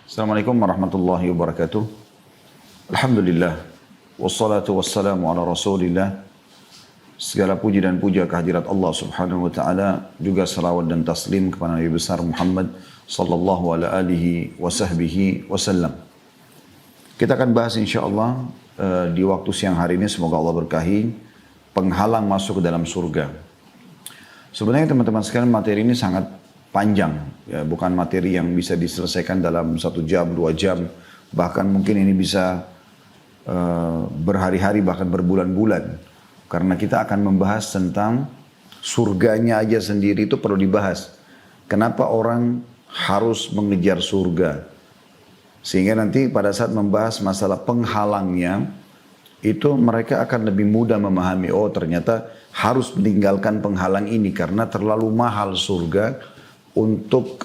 Assalamualaikum warahmatullahi wabarakatuh. Alhamdulillah. Wassalatu wassalamu ala rasulillah. Segala puji dan puja kehadirat Allah subhanahu wa ta'ala. Juga salawat dan taslim kepada Nabi besar Muhammad sallallahu alaihi wa sahbihi wasallam. Kita akan bahas insyaAllah di waktu siang hari ini, semoga Allah berkahi, penghalang masuk ke dalam surga. Sebenarnya teman-teman sekalian, materi ini sangat panjang, ya, bukan materi yang bisa diselesaikan dalam 1 jam, 2 jam, bahkan mungkin ini bisa berhari-hari, bahkan berbulan-bulan. Karena kita akan membahas tentang surganya aja sendiri itu perlu dibahas. Kenapa orang harus mengejar surga? Sehingga nanti pada saat membahas masalah penghalangnya, itu mereka akan lebih mudah memahami, oh ternyata harus meninggalkan penghalang ini karena terlalu mahal surga untuk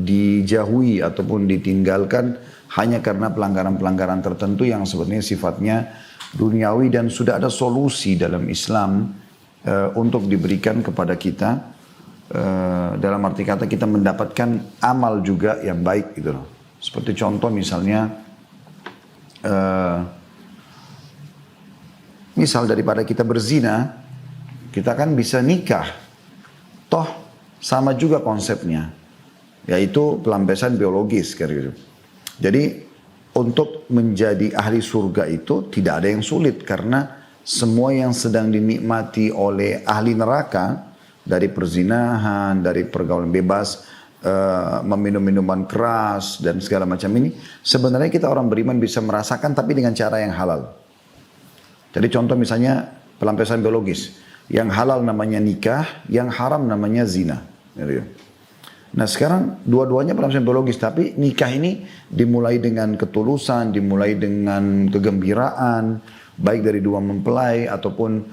dijauhi ataupun ditinggalkan hanya karena pelanggaran-pelanggaran tertentu yang sebenarnya sifatnya duniawi dan sudah ada solusi dalam Islam untuk diberikan kepada kita, dalam arti kata kita mendapatkan amal juga yang baik gitu loh. Seperti contoh misalnya misal daripada kita berzina, kita kan bisa nikah, toh sama juga konsepnya, yaitu pelampiasan biologis gitu. Jadi untuk menjadi ahli surga itu tidak ada yang sulit, karena semua yang sedang dinikmati oleh ahli neraka, dari perzinahan, dari pergaulan bebas, meminum minuman keras dan segala macam ini, sebenarnya kita orang beriman bisa merasakan tapi dengan cara yang halal. Jadi contoh misalnya pelampiasan biologis. Yang halal namanya nikah, yang haram namanya zina. Nah sekarang dua-duanya pelampiasan biologis, tapi nikah ini dimulai dengan ketulusan, dimulai dengan kegembiraan, baik dari dua mempelai ataupun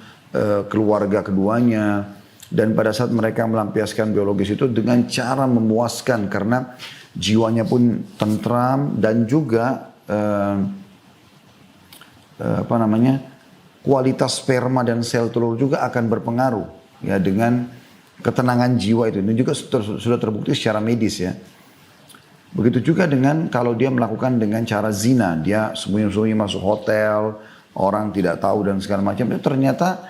keluarga keduanya. Dan pada saat mereka melampiaskan biologis itu dengan cara memuaskan, karena jiwanya pun tentram dan juga kualitas sperma dan sel telur juga akan berpengaruh ya dengan ketenangan jiwa itu. Ini juga sudah terbukti secara medis ya. Begitu juga dengan kalau dia melakukan dengan cara zina, dia sembunyi-sembunyi masuk hotel, orang tidak tahu dan segala macam, itu ternyata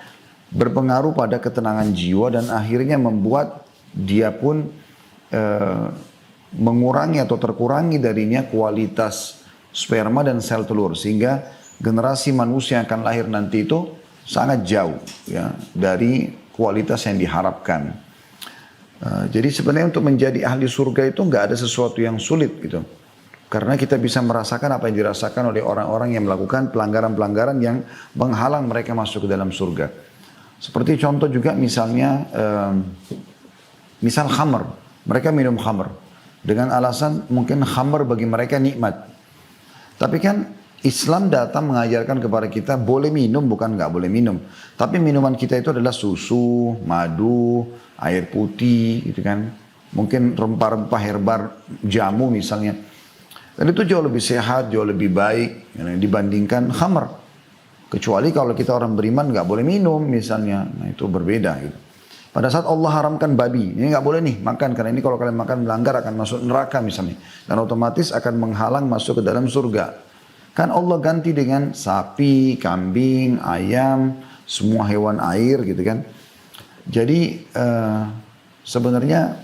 berpengaruh pada ketenangan jiwa dan akhirnya membuat dia pun mengurangi atau terkurangi darinya kualitas sperma dan sel telur, sehingga generasi manusia yang akan lahir nanti itu sangat jauh ya dari kualitas yang diharapkan. Jadi sebenarnya untuk menjadi ahli surga itu nggak ada sesuatu yang sulit gitu. Karena kita bisa merasakan apa yang dirasakan oleh orang-orang yang melakukan pelanggaran-pelanggaran yang menghalang mereka masuk ke dalam surga. Seperti contoh juga misalnya, misal khamr. Mereka minum khamr dengan alasan mungkin khamr bagi mereka nikmat. Tapi kan Islam datang mengajarkan kepada kita boleh minum, bukan nggak boleh minum. Tapi minuman kita itu adalah susu, madu, air putih gitu kan. Mungkin rempah-rempah herbar, jamu misalnya. Dan itu jauh lebih sehat, jauh lebih baik dibandingkan khamr. Kecuali kalau kita orang beriman nggak boleh minum misalnya. Nah itu berbeda gitu. Pada saat Allah haramkan babi, ini nggak boleh nih makan, karena ini kalau kalian makan melanggar akan masuk neraka misalnya. Dan otomatis akan menghalang masuk ke dalam surga. Kan Allah ganti dengan sapi, kambing, ayam, semua hewan air gitu kan. Jadi sebenarnya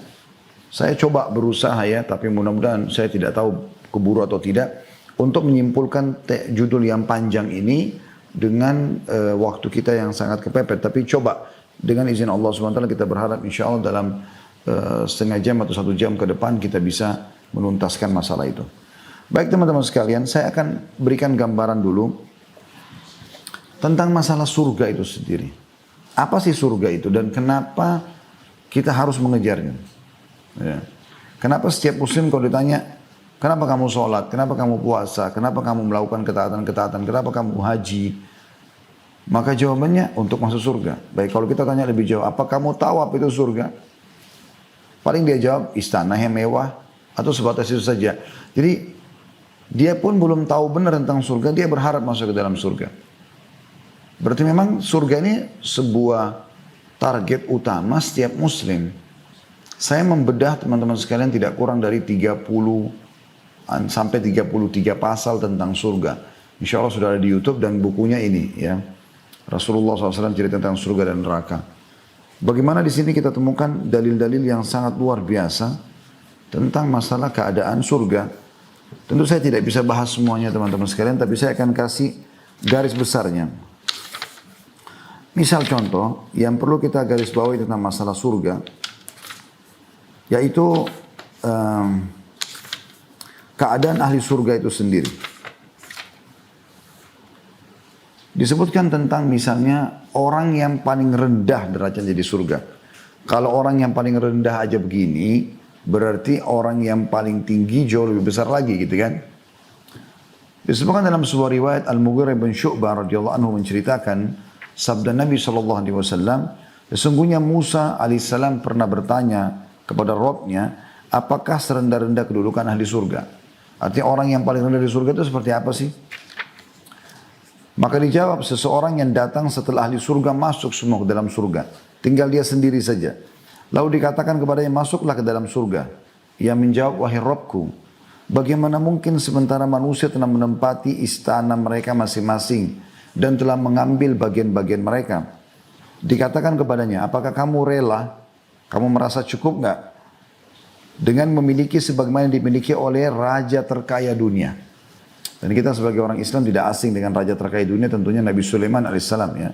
saya coba berusaha ya, tapi mudah-mudahan saya tidak tahu keburu atau tidak, untuk menyimpulkan judul yang panjang ini dengan waktu kita yang sangat kepepet. Tapi coba dengan izin Allah SWT kita berharap insya Allah dalam setengah jam atau 1 jam ke depan kita bisa menuntaskan masalah itu. Baik teman-teman sekalian, saya akan berikan gambaran dulu tentang masalah surga itu sendiri. Apa sih surga itu dan kenapa kita harus mengejarnya? Ya. Kenapa setiap muslim kalau ditanya, kenapa kamu sholat, kenapa kamu puasa, kenapa kamu melakukan ketaatan-ketaatan, kenapa kamu haji? Maka jawabannya untuk masuk surga. Baik kalau kita tanya lebih jauh, apa kamu tahu apa itu surga? Paling dia jawab istana yang mewah atau sebatas itu saja. Jadi dia pun belum tahu benar tentang surga, dia berharap masuk ke dalam surga. Berarti memang surga ini sebuah target utama setiap muslim. Saya membedah teman-teman sekalian tidak kurang dari 30 sampai 33 pasal tentang surga. Insya Allah sudah ada di YouTube dan bukunya ini ya. Rasulullah SAW cerita tentang surga dan neraka. Bagaimana di sini kita temukan dalil-dalil yang sangat luar biasa tentang masalah keadaan surga. Tentu saya tidak bisa bahas semuanya teman-teman sekalian, tapi saya akan kasih garis besarnya. Misal contoh yang perlu kita garis bawahi tentang masalah surga, yaitu keadaan ahli surga itu sendiri. Disebutkan tentang misalnya orang yang paling rendah derajatnya di surga. Kalau orang yang paling rendah aja begini, berarti orang yang paling tinggi jauh lebih besar lagi gitu kan. Disebutkan dalam sebuah riwayat Al-Mughirah bin Syu'bah radhiyallahu anhu menceritakan sabda Nabi SAW, sesungguhnya Musa alaihissalam pernah bertanya kepada Rabb-nya, apakah serendah-rendah kedudukan ahli surga? Artinya orang yang paling rendah di surga itu seperti apa sih? Maka dijawab, seseorang yang datang setelah ahli surga masuk semua ke dalam surga. Tinggal dia sendiri saja. Lalu dikatakan kepadanya, masuklah ke dalam surga. Ia menjawab, wahai Rabbku, bagaimana mungkin sementara manusia telah menempati istana mereka masing-masing dan telah mengambil bagian-bagian mereka. Dikatakan kepadanya, apakah kamu rela, kamu merasa cukup enggak dengan memiliki sebagaimana yang dimiliki oleh raja terkaya dunia? Dan kita sebagai orang Islam tidak asing dengan raja terkaya dunia, tentunya Nabi Sulaiman alaihissalam ya.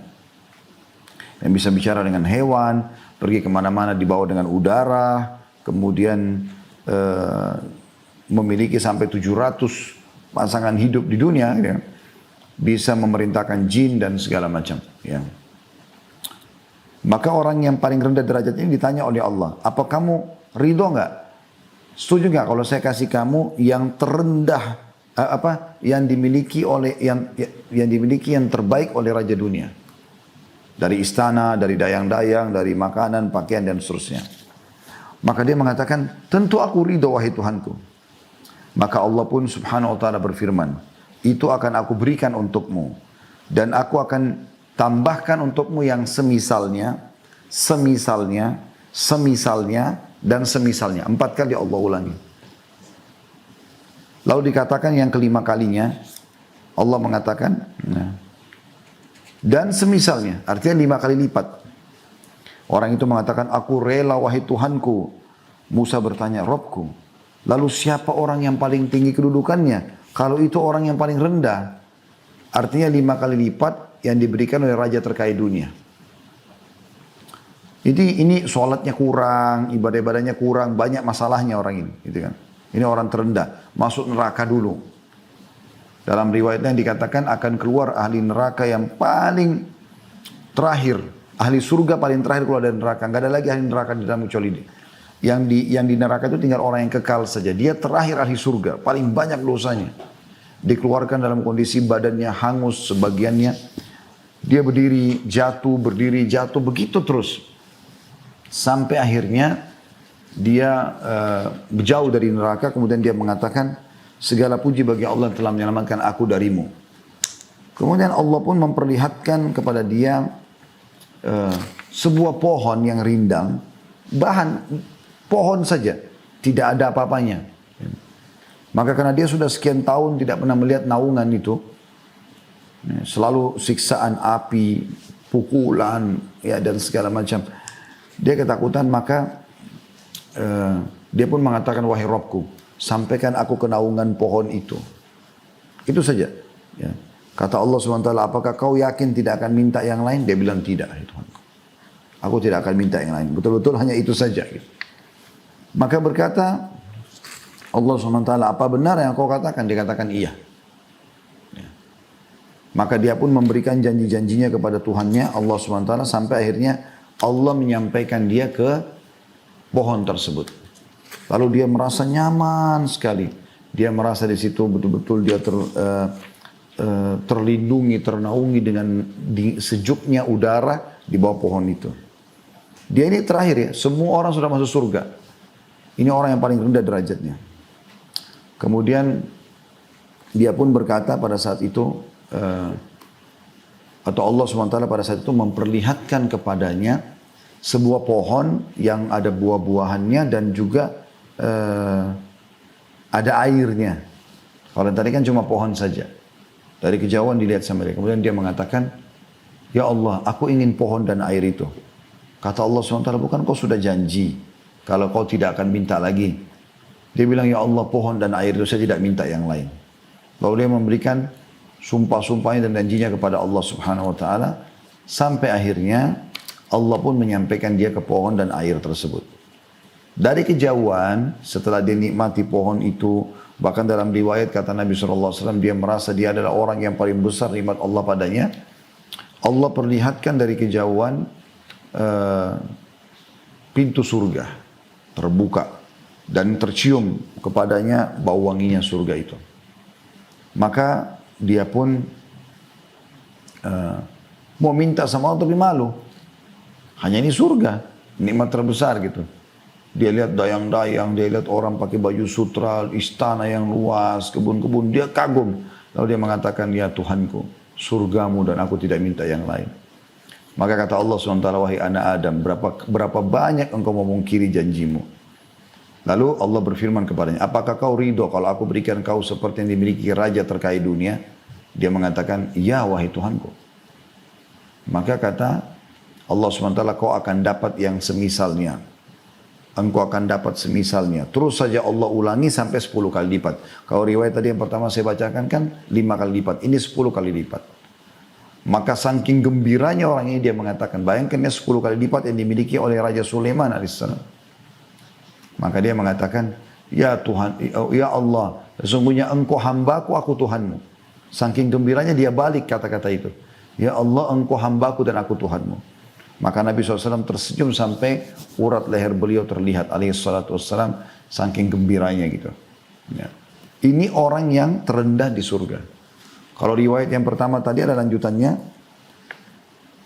Yang bisa bicara dengan hewan, pergi kemana-mana dibawa dengan udara, kemudian memiliki sampai 700 pasangan hidup di dunia ya. Bisa memerintahkan jin dan segala macam. Ya. Maka orang yang paling rendah derajat ini ditanya oleh Allah, apa kamu ridho enggak? Setuju enggak kalau saya kasih kamu yang terendah, yang dimiliki yang terbaik oleh raja dunia? Dari istana, dari dayang-dayang, dari makanan, pakaian dan seterusnya. Maka dia mengatakan, tentu aku ridho wahai Tuhanku. Maka Allah pun subhanahu wa ta'ala berfirman, itu akan aku berikan untukmu. Dan aku akan tambahkan untukmu yang semisalnya, semisalnya, semisalnya, dan semisalnya. 4 kali Allah ulangi. Lalu dikatakan yang kelima kalinya, Allah mengatakan, dan semisalnya, artinya 5 kali lipat. Orang itu mengatakan, aku rela wahai Tuhanku. Musa bertanya, Rabbku, lalu siapa orang yang paling tinggi kedudukannya? Kalau itu orang yang paling rendah, artinya 5 kali lipat yang diberikan oleh raja terkaya dunia. Jadi ini sholatnya kurang, ibadah-ibadahnya kurang, banyak masalahnya orang ini. Gitu kan. Ini orang terendah, masuk neraka dulu. Dalam riwayatnya dikatakan akan keluar ahli neraka yang paling terakhir. Ahli surga paling terakhir keluar dari neraka. Nggak ada lagi ahli neraka di dalam kecuali dia. Yang di neraka itu tinggal orang yang kekal saja. Dia terakhir ahli surga, paling banyak dosanya. Dikeluarkan dalam kondisi badannya hangus sebagiannya. Dia berdiri jatuh, begitu terus. Sampai akhirnya dia jauh dari neraka, kemudian dia mengatakan, segala puji bagi Allah yang telah menyelamatkan aku darimu. Kemudian Allah pun memperlihatkan kepada dia sebuah pohon yang rindang, bahan pohon saja, tidak ada apa-apanya. Maka karena dia sudah sekian tahun tidak pernah melihat naungan itu, selalu siksaan api, pukulan, ya dan segala macam. Dia ketakutan, maka dia pun mengatakan, wahai Rabbku, sampaikan aku ke naungan pohon itu. Itu saja. Ya. Kata Allah SWT, apakah kau yakin tidak akan minta yang lain? Dia bilang tidak. Aku tidak akan minta yang lain. Betul-betul hanya itu saja. Maka berkata Allah SWT, apa benar yang kau katakan? Dia katakan iya. Ya. Maka dia pun memberikan janji-janjinya kepada Tuhannya, Allah SWT, sampai akhirnya Allah menyampaikan dia ke pohon tersebut. Lalu dia merasa nyaman sekali. Dia merasa di situ betul-betul dia terlindungi, ternaungi dengan sejuknya udara di bawah pohon itu. Dia ini terakhir ya, semua orang sudah masuk surga. Ini orang yang paling rendah derajatnya. Kemudian dia pun berkata pada saat itu, atau Allah SWT pada saat itu memperlihatkan kepadanya sebuah pohon yang ada buah-buahannya dan juga ada airnya. Kalau tadi kan cuma pohon saja. Dari kejauhan dilihat sama dia. Kemudian dia mengatakan, ya Allah, aku ingin pohon dan air itu. Kata Allah SWT, bukan kau sudah janji kalau kau tidak akan minta lagi. Dia bilang, ya Allah, pohon dan air itu saya tidak minta yang lain. Lalu dia memberikan sumpah-sumpahnya dan janjinya kepada Allah Subhanahu Wa Taala. Sampai akhirnya Allah pun menyampaikan dia ke pohon dan air tersebut. Dari kejauhan, setelah dia nikmati pohon itu, bahkan dalam riwayat kata Nabi SAW, dia merasa dia adalah orang yang paling besar nikmat Allah padanya. Allah perlihatkan dari kejauhan pintu surga terbuka dan tercium kepadanya bau wanginya surga itu. Maka dia pun mau minta sama Allah tapi malu. Hanya ini surga, nikmat terbesar gitu. Dia lihat dayang-dayang, dia lihat orang pakai baju sutra, istana yang luas, kebun-kebun. Dia kagum. Lalu dia mengatakan, ya Tuhanku, surgamu dan aku tidak minta yang lain. Maka kata Allah SWT, wahai anak Adam, berapa banyak engkau memungkiri janjimu. Lalu Allah berfirman kepadanya, apakah kau ridho kalau aku berikan kau seperti yang dimiliki raja terkait dunia? Dia mengatakan, ya wahai Tuhanku. Maka kata Allah SWT, kau akan dapat yang semisalnya. Engkau akan dapat semisalnya. Terus saja Allah ulangi sampai 10 kali lipat. Kalau riwayat tadi yang pertama saya bacakan kan 5 kali lipat. Ini 10 kali lipat. Maka saking gembiranya orang ini dia mengatakan, bayangkannya 10 kali lipat yang dimiliki oleh Raja Sulaiman alaihissalam. Maka dia mengatakan, ya Tuhan, ya Allah, sesungguhnya engkau hambaku, aku Tuhanmu. Saking gembiranya dia balik kata-kata itu. Ya Allah, engkau hambaku dan aku Tuhanmu. Maka Nabi SAW tersenyum sampai urat leher beliau terlihat alaihissalam saking gembiranya gitu. Ya. Ini orang yang terendah di surga. Kalau riwayat yang pertama tadi ada lanjutannya.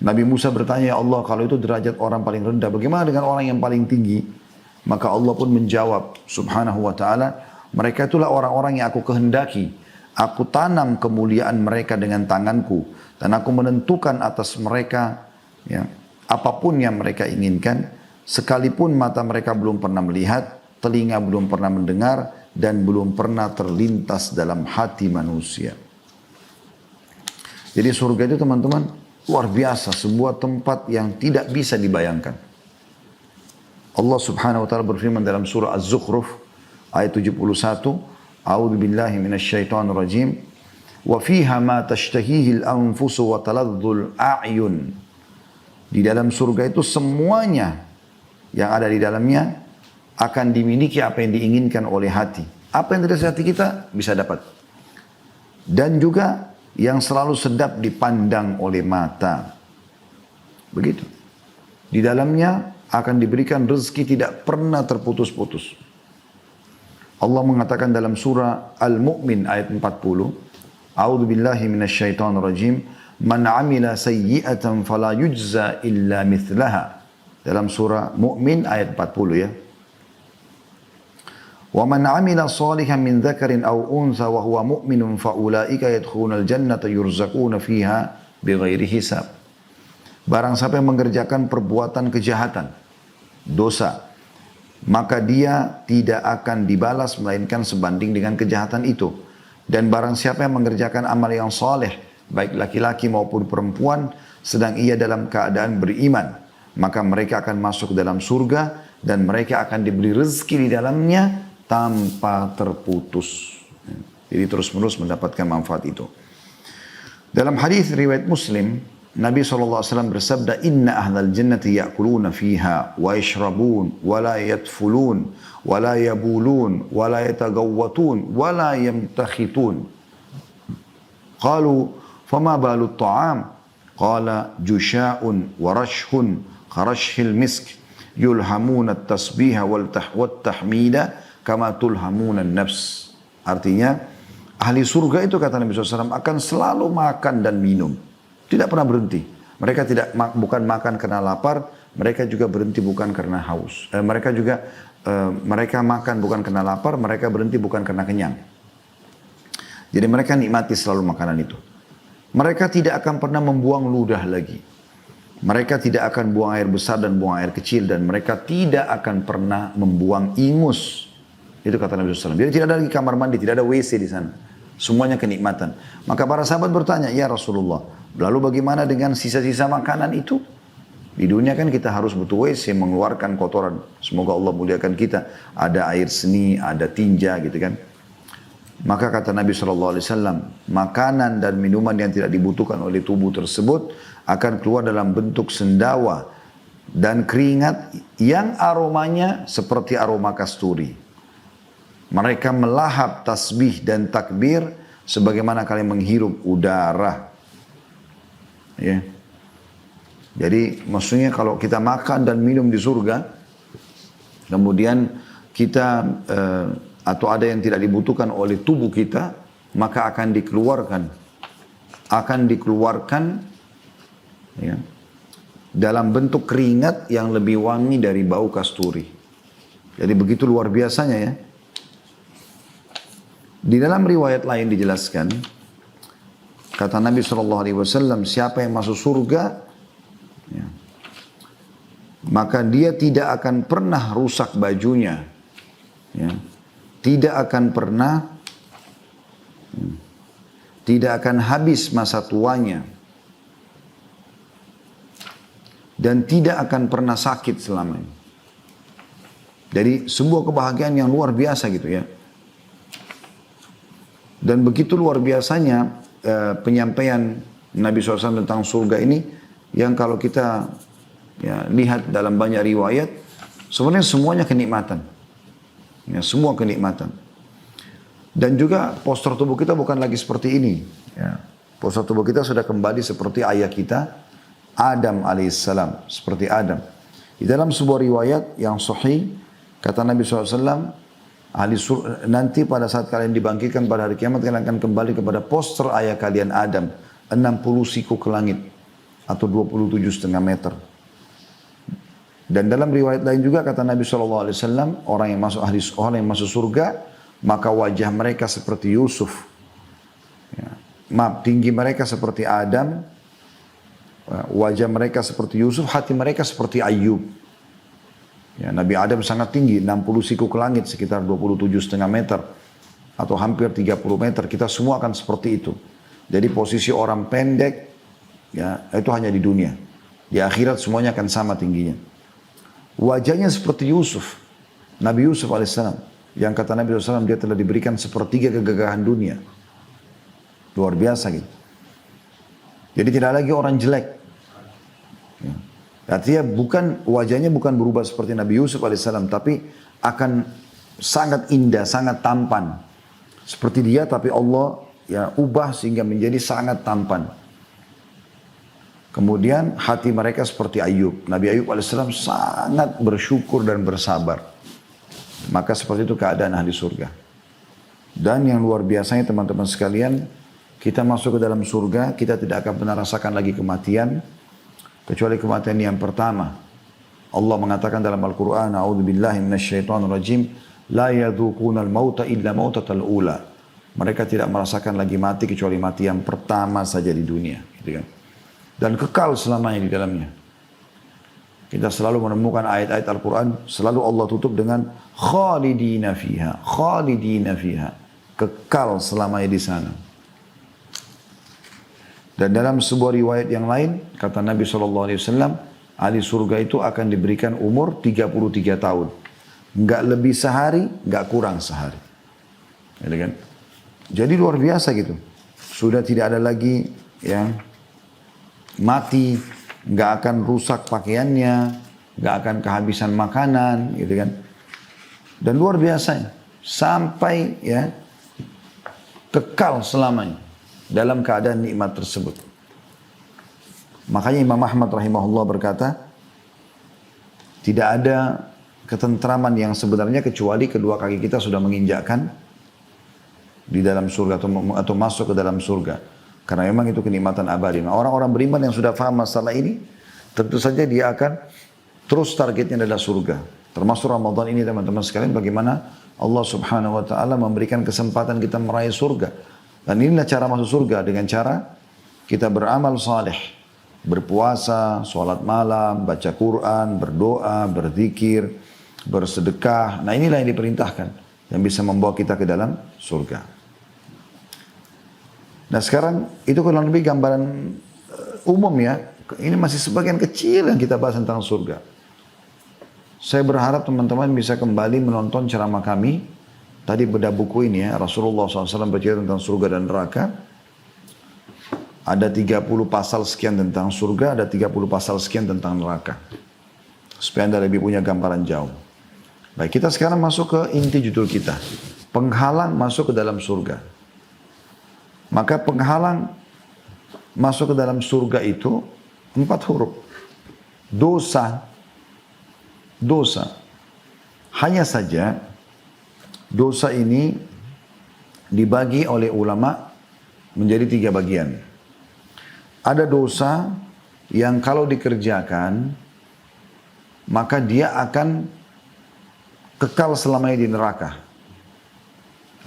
Nabi Musa bertanya, ya Allah, kalau itu derajat orang paling rendah, bagaimana dengan orang yang paling tinggi? Maka Allah pun menjawab subhanahu wa ta'ala, mereka itulah orang-orang yang aku kehendaki. Aku tanam kemuliaan mereka dengan tanganku. Dan aku menentukan atas mereka, ya, apapun yang mereka inginkan, sekalipun mata mereka belum pernah melihat, telinga belum pernah mendengar, dan belum pernah terlintas dalam hati manusia. Jadi surga itu teman-teman, luar biasa, sebuah tempat yang tidak bisa dibayangkan. Allah Subhanahu wa ta'ala berfirman dalam surah Az-Zukhruf, ayat 71, A'udzu billahi minasyaitonir rajim, wa fiha ma tashtahihi al-anfusu wa taladdul a'yun. Di dalam surga itu semuanya yang ada di dalamnya akan dimiliki apa yang diinginkan oleh hati. Apa yang terjadi hati kita bisa dapat. Dan juga yang selalu sedap dipandang oleh mata. Begitu. Di dalamnya akan diberikan rezeki tidak pernah terputus-putus. Allah mengatakan dalam surah Al-Mu'min ayat 40. A'udzu billahi minasyaitonir rajim. Man amila sayyi'atan fala yujza illa mithlaha. Dalam surah Mu'min ayat 40 ya. Wa man amila salihan min dzakarin aw untha wa huwa mu'minun fa ulaika yadkhulunal jannata yurzaquna fiha bighairi hisab. Barang siapa yang mengerjakan perbuatan kejahatan, dosa, maka dia tidak akan dibalas melainkan sebanding dengan kejahatan itu. Dan barang siapa yang mengerjakan amal yang saleh, baik laki-laki maupun perempuan, sedang ia dalam keadaan beriman, maka mereka akan masuk ke dalam surga dan mereka akan diberi rezeki di dalamnya tanpa terputus. Jadi terus-menerus mendapatkan manfaat itu. Dalam hadis riwayat Muslim, Nabi SAW bersabda, Inna ahlal jannati ya'kuluna fiha wa yashrabun wa la yatfulun wa la yabulun wa la yatagawwatun wa la yamtakhitun. Qalu فما بال الطعام قال جشاء ورشح كرشح المسك يلهمون التسبيح والتحميد كما تلهمون النفس. Artinya ahli surga itu kata Nabi SAW akan selalu makan dan minum, tidak pernah berhenti. Mereka bukan makan karena lapar, mereka juga berhenti bukan karena haus. Mereka makan bukan karena lapar, mereka berhenti bukan karena kenyang. Jadi mereka nikmati selalu makanan itu. Mereka tidak akan pernah membuang ludah lagi. Mereka tidak akan buang air besar dan buang air kecil. Dan mereka tidak akan pernah membuang ingus. Itu kata Nabi SAW. Jadi tidak ada lagi kamar mandi, tidak ada WC di sana. Semuanya kenikmatan. Maka para sahabat bertanya, ya Rasulullah, lalu bagaimana dengan sisa-sisa makanan itu? Di dunia kan kita harus butuh WC, mengeluarkan kotoran. Semoga Allah muliakan kita. Ada air seni, ada tinja gitu kan. Maka kata Nabi SAW, makanan dan minuman yang tidak dibutuhkan oleh tubuh tersebut akan keluar dalam bentuk sendawa dan keringat yang aromanya seperti aroma kasturi. Mereka melahap tasbih dan takbir sebagaimana kalian menghirup udara. Ya. Jadi maksudnya kalau kita makan dan minum di surga, kemudian kita atau ada yang tidak dibutuhkan oleh tubuh kita, maka akan dikeluarkan ya, dalam bentuk keringat yang lebih wangi dari bau kasturi. Jadi begitu luar biasanya ya. Di dalam riwayat lain dijelaskan, kata Nabi SAW, siapa yang masuk surga, ya, maka dia tidak akan pernah rusak bajunya, ya, tidak akan habis masa tuanya, dan tidak akan pernah sakit selamanya. Jadi sebuah kebahagiaan yang luar biasa gitu ya. Dan begitu luar biasanya penyampaian Nabi SAW tentang surga ini, yang kalau kita ya, lihat dalam banyak riwayat, sebenarnya semuanya kenikmatan. Ya, semua kenikmatan. Dan juga postur tubuh kita bukan lagi seperti ini. Ya. Postur tubuh kita sudah kembali seperti ayah kita, Adam alaihissalam. Seperti Adam. Di dalam sebuah riwayat yang sahih, kata Nabi SAW, nanti pada saat kalian dibangkitkan pada hari kiamat, kalian akan kembali kepada poster ayah kalian Adam, 60 siku ke langit atau 27,5 meter. Dan dalam riwayat lain juga kata Nabi SAW, orang yang masuk surga, maka wajah mereka seperti Yusuf, ya. Tinggi mereka seperti Adam, wajah mereka seperti Yusuf, hati mereka seperti Ayub. Ya, Nabi Adam sangat tinggi, 60 siku ke langit, sekitar 27,5 meter. Atau hampir 30 meter, kita semua akan seperti itu. Jadi posisi orang pendek, ya itu hanya di dunia. Di akhirat semuanya akan sama tingginya. Wajahnya seperti Yusuf, Nabi Yusuf alaihissalam. Yang kata Nabi SAW, dia telah diberikan sepertiga kegagahan dunia. Luar biasa gitu. Jadi tidak lagi orang jelek. Ya. Artinya wajahnya bukan berubah seperti Nabi Yusuf alaihissalam, tapi akan sangat indah, sangat tampan. Seperti dia, tapi Allah ya ubah sehingga menjadi sangat tampan. Kemudian hati mereka seperti Ayub. Nabi Ayub alaihissalam sangat bersyukur dan bersabar. Maka seperti itu keadaan ahli surga. Dan yang luar biasanya teman-teman sekalian, kita masuk ke dalam surga, kita tidak akan pernah rasakan lagi kematian, kecuali kematian yang pertama. Allah mengatakan dalam Al-Quran, A'udzubillahi minasyaitonirrajim, la yadzuqunal mauta illa mautatal ula. Mereka tidak merasakan lagi mati kecuali mati yang pertama saja di dunia, gitu kan. Dan kekal selamanya di dalamnya. Kita selalu menemukan ayat-ayat Al-Quran, selalu Allah tutup dengan khalidina fiha, khalidina fiha, kekal selamanya di sana. Dan dalam sebuah riwayat yang lain, kata Nabi SAW, ahli surga itu akan diberikan umur 33 tahun. Enggak lebih sehari, enggak kurang sehari. Kan? Jadi luar biasa gitu. Sudah tidak ada lagi yang mati, enggak akan rusak pakaiannya, enggak akan kehabisan makanan, gitu kan. Dan luar biasa, sampai ya kekal selamanya dalam keadaan nikmat tersebut. Makanya Imam Ahmad rahimahullah berkata, tidak ada ketentraman yang sebenarnya kecuali kedua kaki kita sudah menginjakkan di dalam surga atau masuk ke dalam surga. Karena memang itu kenikmatan abadi. Nah, orang-orang beriman yang sudah paham masalah ini, tentu saja dia akan terus targetnya adalah surga. Termasuk Ramadan ini teman-teman sekalian, bagaimana Allah subhanahu wa ta'ala memberikan kesempatan kita meraih surga. Dan inilah cara masuk surga, dengan cara kita beramal saleh, berpuasa, sholat malam, baca Quran, berdoa, berzikir, bersedekah. Nah inilah yang diperintahkan. yang bisa membawa kita ke dalam surga. Nah sekarang itu kurang lebih gambaran umum ya. Ini masih sebagian kecil yang kita bahas tentang surga. Saya berharap teman-teman bisa kembali menonton ceramah kami. Tadi bedah buku ini ya, Rasulullah SAW bercerita tentang surga dan neraka. Ada 30 pasal sekian tentang surga, ada 30 pasal sekian tentang neraka. Supaya Anda lebih punya gambaran jauh. Baik, kita sekarang masuk ke inti judul kita. Penghalang masuk ke dalam surga. Maka penghalang masuk ke dalam surga itu 4 huruf. Dosa. Dosa. Hanya saja dosa ini dibagi oleh ulama menjadi 3 bagian. Ada dosa yang kalau dikerjakan maka dia akan kekal selamanya di neraka.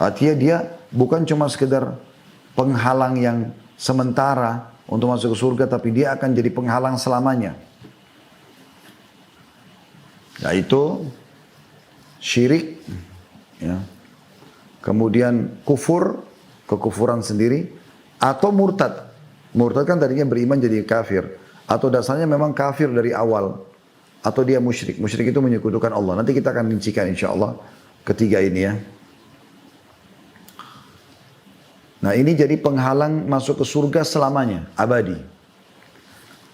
Artinya dia bukan cuma sekedar penghalang yang sementara untuk masuk ke surga, tapi dia akan jadi penghalang selamanya. Yaitu syirik, ya. Kemudian kufur, kekufuran sendiri, atau murtad. Murtad kan tadinya beriman jadi kafir, atau dasarnya memang kafir dari awal, atau dia musyrik. Musyrik itu menyekutukan Allah. Nanti kita akan rincikan insya Allah ketiga ini ya. Nah ini jadi penghalang masuk ke surga selamanya, abadi.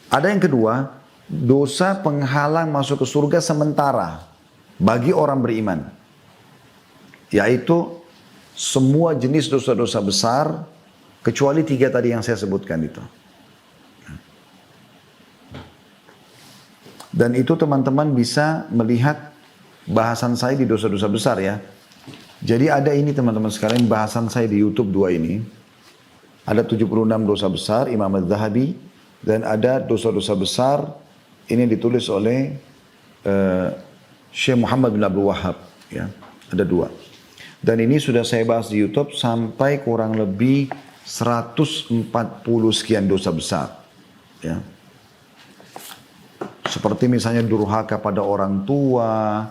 Ada yang kedua, dosa penghalang masuk ke surga sementara bagi orang beriman. Yaitu semua jenis dosa-dosa besar, kecuali 3 tadi yang saya sebutkan itu. Dan itu teman-teman bisa melihat bahasan saya di dosa-dosa besar ya. Jadi ada ini teman-teman sekalian, bahasan saya di YouTube 2 ini. Ada 76 dosa besar, Imam Az-Zahabi. Dan ada dosa-dosa besar, ini ditulis oleh Syekh Muhammad bin Abdul Wahab. Ya, ada 2. Dan ini sudah saya bahas di YouTube sampai kurang lebih 140 sekian dosa besar. Ya. Seperti misalnya durhaka pada orang tua,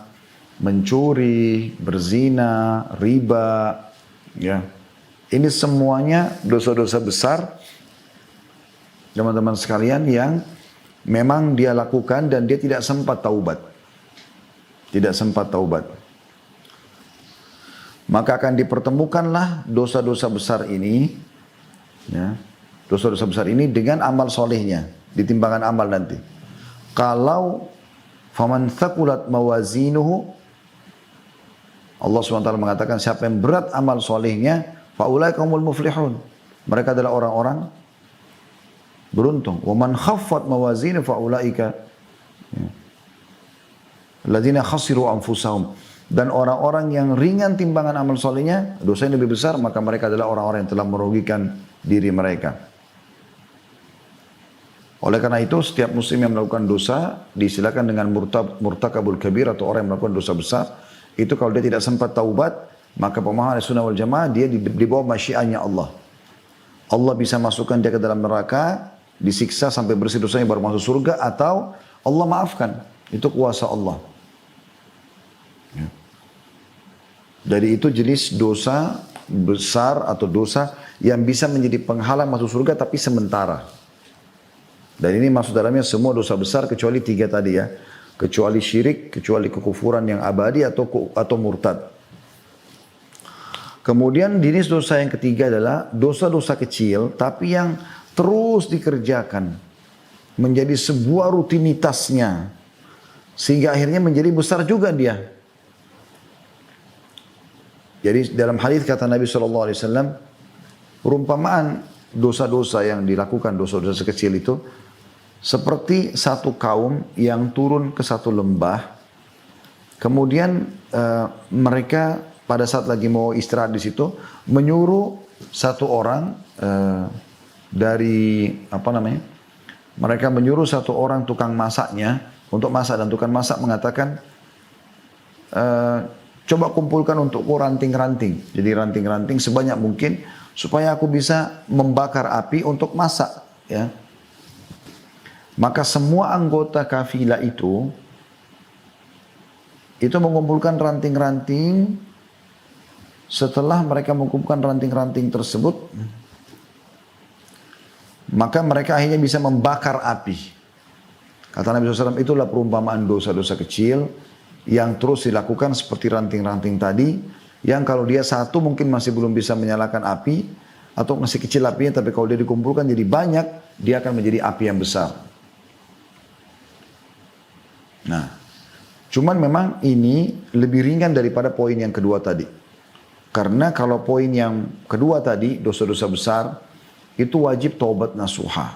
mencuri, berzina, riba, ya. Ini semuanya dosa-dosa besar, teman-teman sekalian, yang memang dia lakukan dan dia tidak sempat taubat. Tidak sempat taubat. Maka akan dipertemukanlah dosa-dosa besar ini, ya, dosa-dosa besar ini dengan amal solehnya, di timbangan amal nanti. Kalau faman thaqulat mawazinuhu, Allah SWT mengatakan siapa yang berat amal solehnya, faulaika humul muflihun. Mereka adalah orang-orang beruntung. Wa man khaffat mawazinuhu faulaika alladzina khasiru anfusahum. Dan orang-orang yang ringan timbangan amal solehnya, dosanya lebih besar, maka mereka adalah orang-orang yang telah merugikan diri mereka. Oleh karena itu, setiap muslim yang melakukan dosa, disilakan dengan murtakabul kabir atau orang yang melakukan dosa besar. Itu kalau dia tidak sempat taubat, maka pemahaman sunnah wal jamaah, dia di bawah masyiannya Allah. Allah bisa masukkan dia ke dalam neraka, disiksa sampai bersih dosanya baru masuk surga, atau Allah maafkan. Itu kuasa Allah. Ya. Dari itu jenis dosa besar atau dosa yang bisa menjadi penghalang masuk surga tapi sementara. Dan ini masuk dalamnya semua dosa besar kecuali 3 tadi ya. Kecuali syirik, kecuali kekufuran yang abadi atau murtad. Kemudian jenis dosa yang ketiga adalah dosa-dosa kecil tapi yang terus dikerjakan. Menjadi sebuah rutinitasnya. Sehingga akhirnya menjadi besar juga dia. Jadi dalam hadis kata Nabi SAW, perumpamaan dosa-dosa yang dilakukan, dosa-dosa kecil itu, seperti satu kaum yang turun ke satu lembah, kemudian mereka pada saat lagi mau istirahat di situ, menyuruh satu orang mereka menyuruh satu orang tukang masaknya untuk masak, dan tukang masak mengatakan, coba kumpulkan untukku ranting-ranting. Jadi ranting-ranting sebanyak mungkin supaya aku bisa membakar api untuk masak. Ya. Maka semua anggota kafilah itu mengumpulkan ranting-ranting setelah mereka mengumpulkan ranting-ranting tersebut, maka mereka akhirnya bisa membakar api. Kata Nabi SAW, itulah perumpamaan dosa-dosa kecil yang terus dilakukan seperti ranting-ranting tadi, yang kalau dia satu mungkin masih belum bisa menyalakan api, atau masih kecil apinya, tapi kalau dia dikumpulkan jadi banyak, dia akan menjadi api yang besar. Nah, cuman memang ini lebih ringan daripada poin yang kedua tadi. Karena kalau poin yang kedua tadi, dosa-dosa besar, itu wajib taubat nasuha.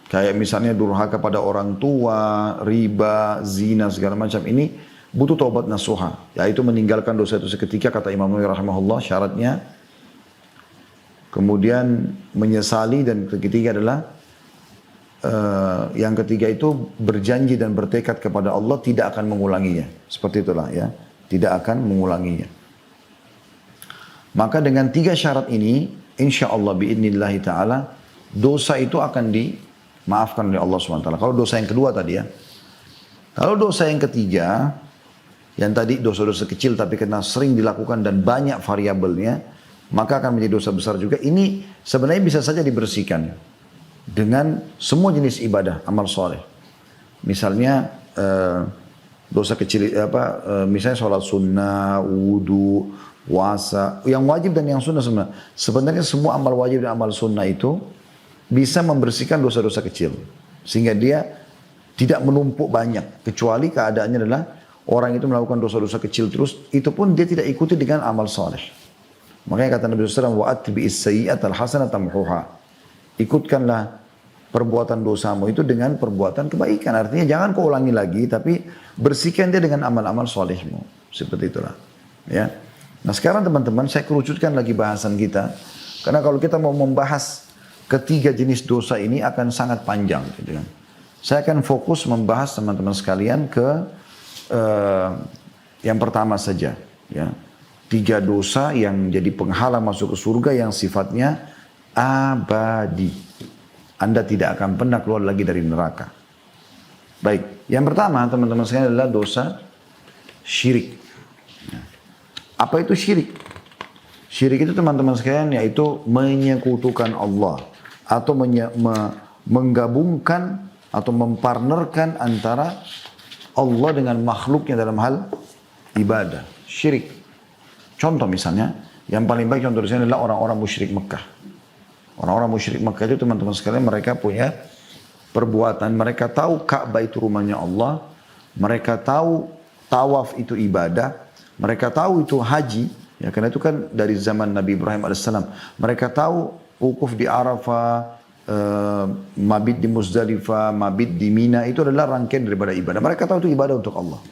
Kayak misalnya durhaka pada orang tua, riba, zina, segala macam ini butuh taubat nasuha. Yaitu meninggalkan dosa itu seketika, kata Imam Nawawi rahimahullah, syaratnya. Kemudian menyesali, dan ketiga adalah yang ketiga itu berjanji dan bertekad kepada Allah tidak akan mengulanginya. Seperti itulah ya, tidak akan mengulanginya. Maka dengan 3 syarat ini, insya Allah biidnillahi ta'ala, dosa itu akan dimaafkan oleh Allah SWT. Kalau dosa yang kedua tadi ya. Kalau dosa yang ketiga, yang tadi dosa-dosa kecil tapi karena sering dilakukan dan banyak variabelnya, maka akan menjadi dosa besar juga. Ini sebenarnya bisa saja dibersihkan dengan semua jenis ibadah, amal soleh. Misalnya dosa kecil misalnya sholat sunnah, wudu, puasa, yang wajib dan yang sunnah sebenarnya. Sebenarnya semua amal wajib dan amal sunnah itu bisa membersihkan dosa-dosa kecil. Sehingga dia tidak menumpuk banyak. Kecuali keadaannya adalah orang itu melakukan dosa-dosa kecil terus, itu pun dia tidak ikuti dengan amal soleh. Makanya kata Nabi SAW, وَأَتْبِئِ السَّيِّئَةَ الْحَسَنَةَ مُحُوهَا. Ikutkanlah perbuatan dosamu itu dengan perbuatan kebaikan. Artinya jangan kau ulangi lagi, tapi bersihkan dia dengan amal-amal solehmu. Seperti itulah. Ya. Nah sekarang teman-teman, saya kerucutkan lagi bahasan kita. Karena kalau kita mau membahas ketiga jenis dosa ini akan sangat panjang. Gitu kan. Saya akan fokus membahas teman-teman sekalian ke yang pertama saja. Ya. 3 dosa yang jadi penghalang masuk ke surga yang sifatnya abadi. Anda tidak akan pernah keluar lagi dari neraka. Baik, yang pertama teman-teman sekalian adalah dosa syirik. Apa itu syirik? Syirik itu teman-teman sekalian yaitu menyekutukan Allah. Atau menggabungkan atau mempartnerkan antara Allah dengan makhluknya dalam hal ibadah. Syirik. Contoh misalnya, yang paling baik contoh di sini adalah orang-orang musyrik Mekah. Orang-orang musyrik Mekah itu teman-teman sekalian mereka punya perbuatan. Mereka tahu Ka'bah itu rumahnya Allah. Mereka tahu tawaf itu ibadah. Mereka tahu itu haji. Ya, karena itu kan dari zaman Nabi Ibrahim AS. Mereka tahu wukuf di Arafah, mabit di Muzdalifah, mabit di Mina. Itu adalah rangkaian daripada ibadah. Mereka tahu itu ibadah untuk Allah.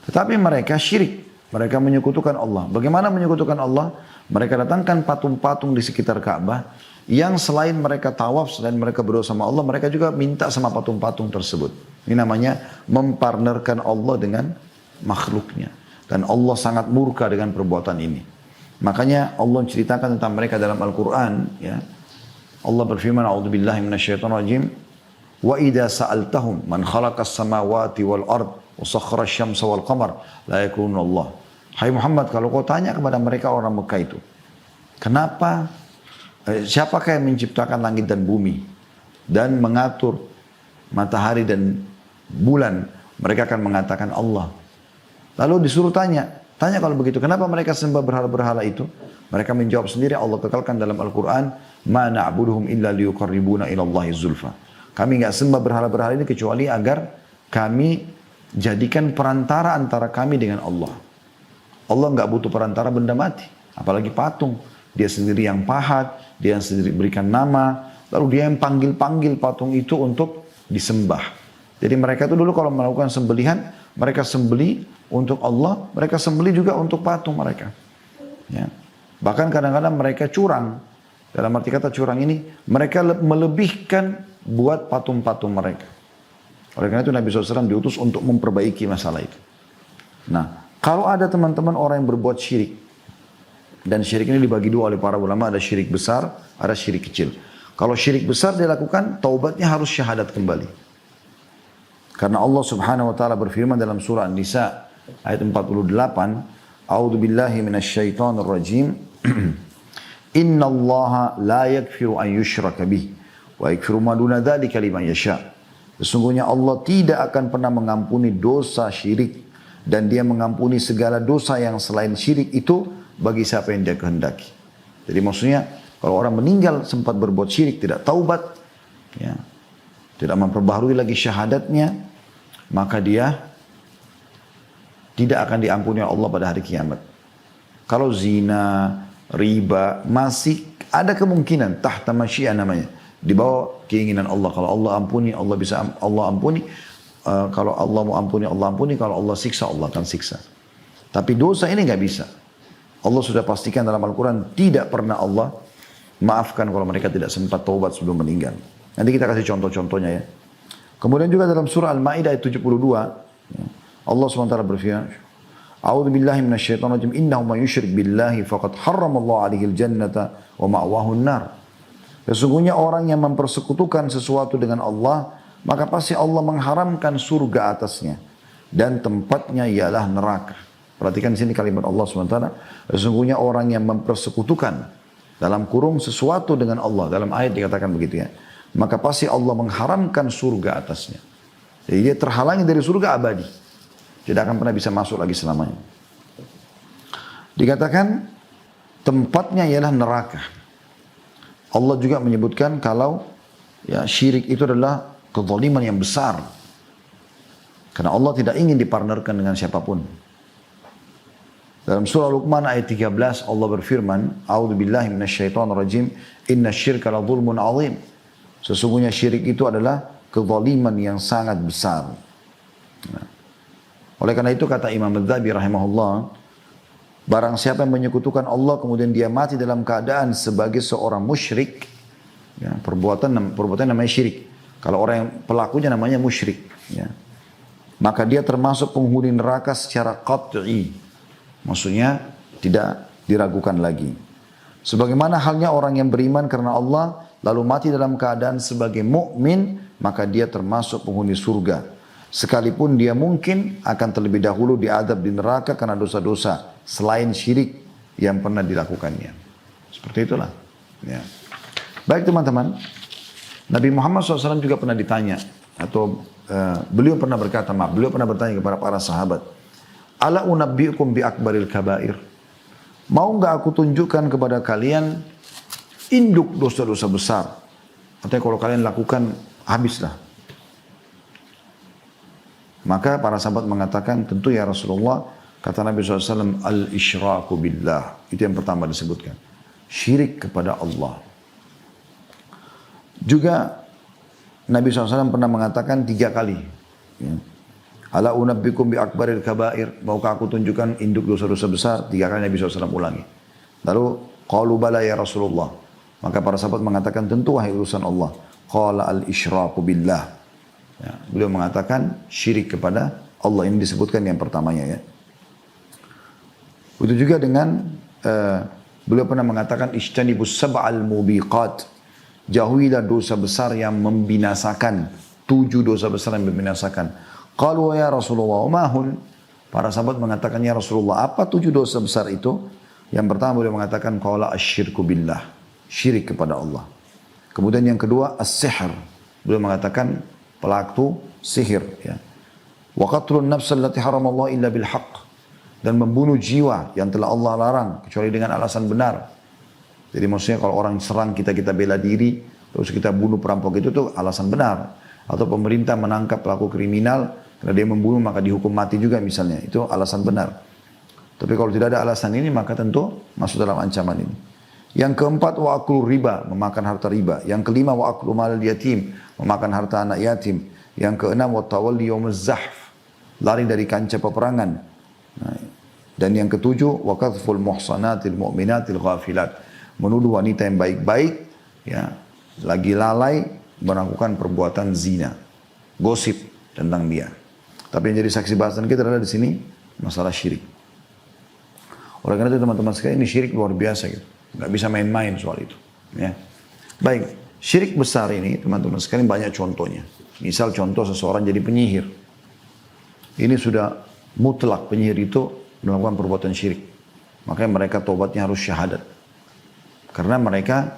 Tetapi mereka syirik. Mereka menyekutukan Allah. Bagaimana menyekutukan Allah? Mereka datangkan patung-patung di sekitar Ka'bah yang selain mereka tawaf, selain mereka berdoa sama Allah, mereka juga minta sama patung-patung tersebut. Ini namanya mempartnerkan Allah dengan makhluknya. Dan Allah sangat murka dengan perbuatan ini. Makanya Allah ceritakan tentang mereka dalam Al-Quran. Ya. Allah berfirman, A'udzubillahi minasyaitonirrajim. Wa idza sa'altahum man khalaqas samawati wal ard wa sakhkhara asy-syamsa wal qamar la yakununa Allah. Hai Muhammad, kalau kau tanya kepada mereka orang Mekah itu, kenapa, siapakah yang menciptakan langit dan bumi dan mengatur matahari dan bulan? Mereka akan mengatakan Allah. Lalu disuruh tanya kalau begitu, kenapa mereka sembah berhala-berhala itu? Mereka menjawab sendiri, Allah kekalkan dalam Al-Quran, ma na'buduhum illa liyuqarribuna ilallahi zulfa. Kami enggak sembah berhala-berhala ini kecuali agar kami jadikan perantara antara kami dengan Allah. Allah enggak butuh perantara benda mati, apalagi patung. Dia sendiri yang pahat, dia yang sendiri berikan nama, lalu dia yang panggil-panggil patung itu untuk disembah. Jadi mereka itu dulu kalau melakukan sembelihan, mereka sembeli untuk Allah, mereka sembeli juga untuk patung mereka. Ya. Bahkan kadang-kadang mereka curang. Dalam arti kata curang ini, mereka melebihkan buat patung-patung mereka. Oleh karena itu Nabi SAW diutus untuk memperbaiki masalah itu. Nah, kalau ada teman-teman orang yang berbuat syirik, dan syirik ini dibagi dua oleh para ulama, ada syirik besar, ada syirik kecil. Kalau syirik besar dilakukan, taubatnya harus syahadat kembali. Karena Allah Subhanahu wa taala berfirman dalam surah An-Nisa ayat 48, A'udzu billahi minasyaitonir rajim. Innallaha la yaghfiru an yushraka bih wa yaghfiru ma duna dzalika liman yasha. Sesungguhnya Allah tidak akan pernah mengampuni dosa syirik dan Dia mengampuni segala dosa yang selain syirik itu bagi siapa yang Dia kehendaki. Jadi maksudnya kalau orang meninggal sempat berbuat syirik, tidak taubat, ya, tidak memperbaharui lagi syahadatnya, maka dia tidak akan diampuni oleh Allah pada hari kiamat. Kalau zina, riba, masih ada kemungkinan tahta masyiah namanya, di bawah keinginan Allah. Kalau Allah ampuni, Allah bisa Allah ampuni. Kalau Allah mau ampuni, Allah ampuni. Kalau Allah siksa, Allah akan siksa. Tapi dosa ini nggak bisa. Allah sudah pastikan dalam Al-Quran tidak pernah Allah maafkan kalau mereka tidak sempat taubat sebelum meninggal. Nanti kita kasih contoh-contohnya ya. Kemudian juga dalam surah Al-Ma'idah ayat 72, Allah SWT berfirman, A'udzu billahi minasyaitonir rajim, innahu may yusyrik billahi faqad harramallahu 'alaihil jannata wa ma'wahu an-nar. Sesungguhnya orang yang mempersekutukan sesuatu dengan Allah, maka pasti Allah mengharamkan surga atasnya dan tempatnya ialah neraka. Perhatikan di sini kalimat Allah SWT. Sesungguhnya orang yang mempersekutukan dalam kurung sesuatu dengan Allah, dalam ayat dikatakan begitu ya, maka pasti Allah mengharamkan surga atasnya. Jadi dia terhalangi dari surga abadi. Tidak akan pernah bisa masuk lagi selamanya. Dikatakan tempatnya ialah neraka. Allah juga menyebutkan kalau ya syirik itu adalah kezaliman yang besar. Karena Allah tidak ingin dipartnerkan dengan siapapun. Dalam surah Luqman ayat 13 Allah berfirman, A'udzu billahi minasyaitonir rajim, innasyirka la dzulmun 'adzim. Sesungguhnya syirik itu adalah kezaliman yang sangat besar. Nah, oleh karena itu kata Imam Adz-Dzahabi rahimahullah, barang siapa yang menyekutukan Allah kemudian dia mati dalam keadaan sebagai seorang musyrik, ya, perbuatan namanya syirik. Kalau orang yang pelakunya namanya musyrik, ya, maka dia termasuk penghuni neraka secara qat'i. Maksudnya tidak diragukan lagi. Sebagaimana halnya orang yang beriman karena Allah lalu mati dalam keadaan sebagai mukmin, maka dia termasuk penghuni surga. Sekalipun dia mungkin akan terlebih dahulu diadab di neraka karena dosa-dosa selain syirik yang pernah dilakukannya. Seperti itulah. Ya. Baik teman-teman, Nabi Muhammad SAW juga pernah ditanya, atau beliau pernah bertanya kepada para sahabat, Ala unabbiukum bi akbaril kabair. Mau nggak aku tunjukkan kepada kalian induk dosa-dosa besar? Artinya kalau kalian lakukan, habislah. Maka para sahabat mengatakan, tentu ya Rasulullah, kata Nabi SAW, al-isyraku billah. Itu yang pertama disebutkan. Syirik kepada Allah. Juga Nabi SAW pernah mengatakan 3 kali. Ya. Ala unabbikum bi akbaril kabair. Maukah aku tunjukkan induk dosa-dosa besar? 3 kali Nabi SAW ulangi. Lalu, qalu bala ya Rasulullah. Maka para sahabat mengatakan, tentu wahai urusan Allah. Qala al-isyraku billah. Ya, beliau mengatakan syirik kepada Allah, ini disebutkan yang pertamanya ya. Itu juga dengan beliau pernah mengatakan ijtanibus sab'al mubiqat. Jauhilah dosa besar yang membinasakan. 7 dosa besar yang membinasakan. Qalu ya Rasulullah mahun. Para sahabat mengatakan ya Rasulullah, apa 7 dosa besar itu? Yang pertama beliau mengatakan qala asyirku billah. Syirik kepada Allah. Kemudian yang kedua as-sihr. Beliau mengatakan pelaku sihir, ya. Wa qatlun nafs allati haramallahu illa bil haqq, dan membunuh jiwa yang telah Allah larang kecuali dengan alasan benar. Jadi maksudnya kalau orang serang kita bela diri, terus kita bunuh perampok itu tuh alasan benar. Atau pemerintah menangkap pelaku kriminal karena dia membunuh maka dihukum mati juga misalnya, itu alasan benar. Tapi kalau tidak ada alasan ini maka tentu masuk dalam ancaman ini. Yang keempat, wa aklu riba, memakan harta riba. Yang kelima, wa aklu mal yatim, memakan harta anak yatim. Yang keenam, wa tawalli yaumuz zahf, lari dari kancah peperangan. Nah, dan yang ketujuh, wa qadhful muhsanatil mu'minatil ghafilat, menuduh wanita yang baik-baik, ya, lagi lalai melakukan perbuatan zina, gosip tentang dia. Tapi yang jadi saksi bahasan kita adalah di sini masalah syirik. Oleh karena itu teman-teman sekalian, ini syirik luar biasa gitu. Nggak bisa main-main soal itu. Ya. Baik, syirik besar ini teman-teman sekalian banyak contohnya. Misal contoh seseorang jadi penyihir. Ini sudah mutlak penyihir itu melakukan perbuatan syirik. Makanya mereka tobatnya harus syahadat. Karena mereka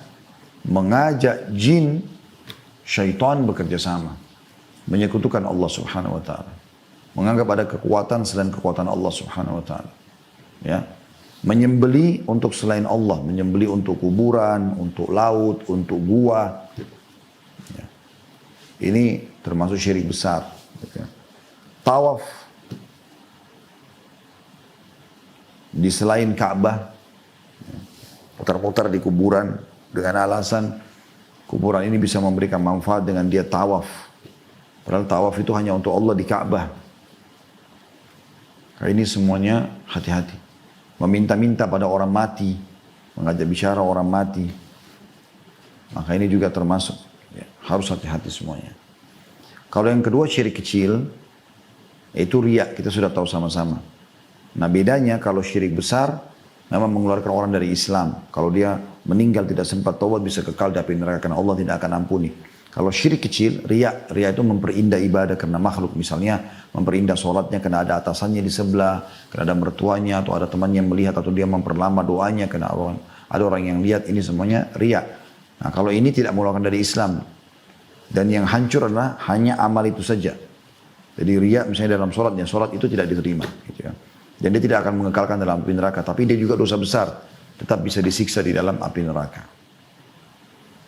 mengajak jin, syaitan bekerja sama. Menyekutukan Allah subhanahu wa ta'ala. Menganggap ada kekuatan selain kekuatan Allah subhanahu wa ta'ala. Ya. Menyembeli untuk selain Allah. Menyembeli untuk kuburan, untuk laut, untuk gua. Ya. Ini termasuk syirik besar. Tawaf di selain Ka'bah, putar-putar di kuburan dengan alasan kuburan ini bisa memberikan manfaat dengan dia tawaf. Padahal tawaf itu hanya untuk Allah di Ka'bah. Ini semuanya hati-hati. Meminta-minta pada orang mati, mengajak bicara orang mati. Maka ini juga termasuk, ya, harus hati-hati semuanya. Kalau yang kedua syirik kecil, itu riya, kita sudah tahu sama-sama. Nah bedanya kalau syirik besar, memang mengeluarkan orang dari Islam. Kalau dia meninggal tidak sempat taubat bisa kekal di api neraka karena Allah tidak akan ampuni. Kalau syirik kecil, riya itu memperindah ibadah karena makhluk. Misalnya memperindah sholatnya karena ada atasannya di sebelah, karena ada mertuanya atau ada temannya yang melihat atau dia memperlama doanya karena ada orang yang lihat, ini semuanya riya. Nah kalau ini tidak mengeluarkan dari Islam. Dan yang hancur adalah hanya amal itu saja. Jadi riya misalnya dalam sholatnya, sholat itu tidak diterima. Gitu ya. Dan dia tidak akan mengekalkan dalam api neraka. Tapi dia juga dosa besar. Tetap bisa disiksa di dalam api neraka.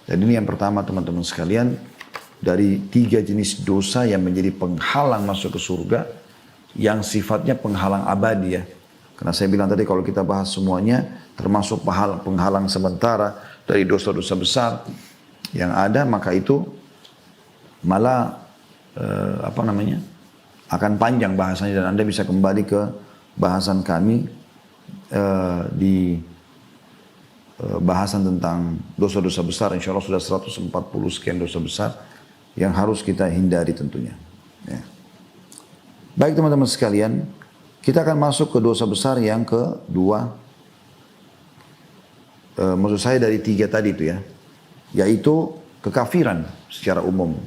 Dan ini yang pertama teman-teman sekalian. Dari 3 jenis dosa yang menjadi penghalang masuk ke surga. Yang sifatnya penghalang abadi ya. Karena saya bilang tadi kalau kita bahas semuanya. Termasuk penghalang sementara dari dosa-dosa besar. Yang ada maka itu malah akan panjang bahasanya. Dan Anda bisa kembali ke bahasan kami di bahasan tentang dosa-dosa besar. Insya Allah sudah 140 sekian dosa besar yang harus kita hindari tentunya. Ya. Baik teman-teman sekalian, kita akan masuk ke dosa besar yang kedua. Maksud saya dari 3 tadi itu ya, yaitu kekafiran secara umum.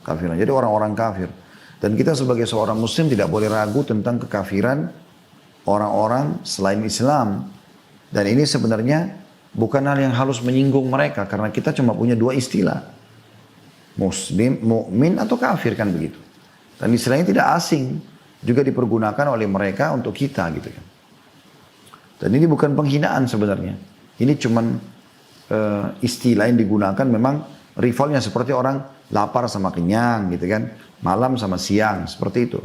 Kafiran. Jadi orang-orang kafir. Dan kita sebagai seorang muslim tidak boleh ragu tentang kekafiran orang-orang selain Islam. Dan ini sebenarnya bukan hal yang harus menyinggung mereka. Karena kita cuma punya 2 istilah. Muslim, mukmin atau kafir kan begitu. Dan istilahnya tidak asing. Juga dipergunakan oleh mereka untuk kita gitu kan. Dan ini bukan penghinaan sebenarnya. Ini cuma istilah yang digunakan memang rivalnya seperti orang lapar sama kenyang gitu kan. Malam sama siang, seperti itu.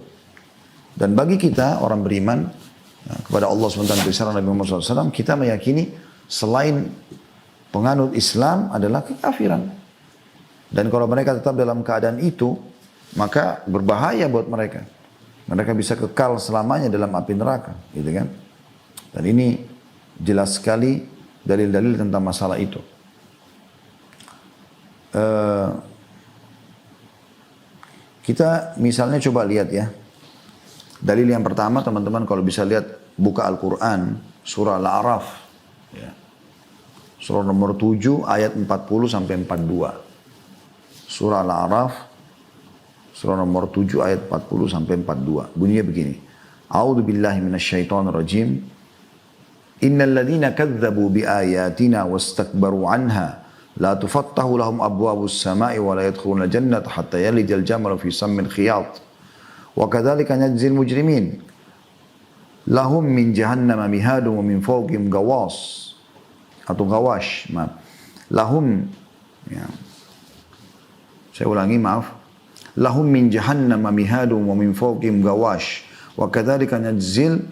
Dan bagi kita orang beriman kepada Allah SWT Nabi Muhammad SAW, kita meyakini selain penganut Islam adalah kekafiran. Dan kalau mereka tetap dalam keadaan itu, maka berbahaya buat mereka. Mereka bisa kekal selamanya dalam api neraka, gitu kan? Dan ini jelas sekali dalil-dalil tentang masalah itu. Kita misalnya coba lihat ya. Dalil yang pertama teman-teman kalau bisa lihat buka Al-Quran surah Al-A'raf. Ya. Surah nomor 7 ayat 40 sampai 42. Surah Al-A'raf surah nomor 7 ayat 40 sampai 42. Bunyinya begini. A'udzu billahi minasyaitonir rajim. Innal ladzina kadzdzabu biayatina wastakbaru 'anha لا تفتح لهم أبواب السماء ولا يدخلون الجنة حتى يلج الجمل في سم الخياط وكذلك نجزي المجرمين لهم من جهنم مهاد ومن فوقهم غواص atau gawash lahum ya. Saya ulangi maaf lahum min jahannam mihadun wa min fawqihim gawash wa kadzalika najzil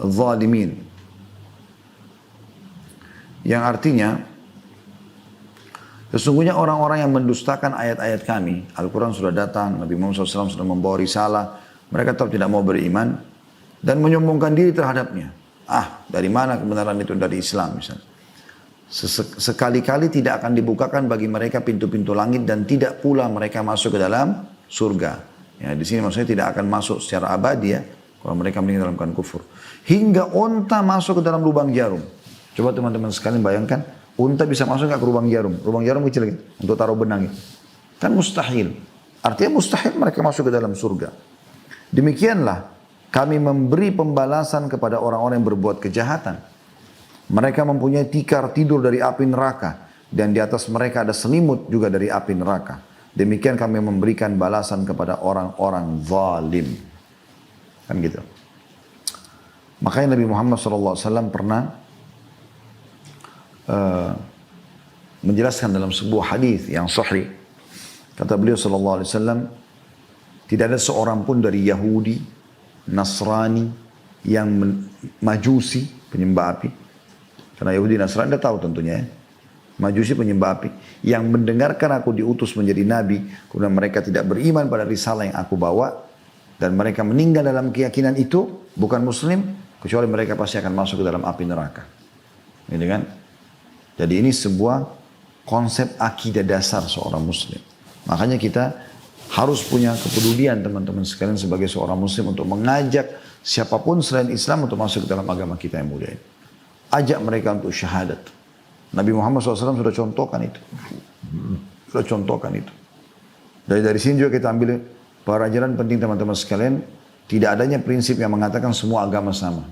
zalimin yang artinya sesungguhnya orang-orang yang mendustakan ayat-ayat kami, Al-Quran sudah datang, Nabi Muhammad SAW sudah membawa risalah, mereka tetap tidak mau beriman, dan menyombongkan diri terhadapnya. Dari mana kebenaran itu? Dari Islam misalnya. Sekali-kali tidak akan dibukakan bagi mereka pintu-pintu langit, dan tidak pula mereka masuk ke dalam surga. Ya, di sini maksudnya tidak akan masuk secara abadi ya, kalau mereka meninggal dalam keadaan kufur. Hingga unta masuk ke dalam lubang jarum. Coba teman-teman sekalian bayangkan, unta bisa masuk nggak ke lubang jarum? Lubang jarum kecil gitu, untuk taruh benang gitu. Kan mustahil. Artinya mustahil mereka masuk ke dalam surga. Demikianlah kami memberi pembalasan kepada orang-orang yang berbuat kejahatan. Mereka mempunyai tikar tidur dari api neraka. Dan di atas mereka ada selimut juga dari api neraka. Demikian kami memberikan balasan kepada orang-orang zalim. Kan gitu. Makanya Nabi Muhammad SAW pernah menjelaskan dalam sebuah hadis yang sahih. Kata beliau SAW, tidak ada seorang pun dari Yahudi, Nasrani, yang Majusi, penyembah api. Karena Yahudi Nasrani anda tahu tentunya ya. Majusi penyembah api. Yang mendengarkan aku diutus menjadi nabi. Kemudian mereka tidak beriman pada risalah yang aku bawa. Dan mereka meninggal dalam keyakinan itu. Bukan muslim. Kecuali mereka pasti akan masuk ke dalam api neraka. Gitu kan? Jadi ini sebuah konsep akidah dasar seorang muslim. Makanya kita harus punya kepedulian teman-teman sekalian sebagai seorang muslim untuk mengajak siapapun selain Islam untuk masuk ke dalam agama kita yang mulia ini. Ajak mereka untuk syahadat. Nabi Muhammad SAW sudah contohkan itu. Sudah contohkan itu. Dari sini juga kita ambil pelajaran penting teman-teman sekalian. Tidak adanya prinsip yang mengatakan semua agama sama.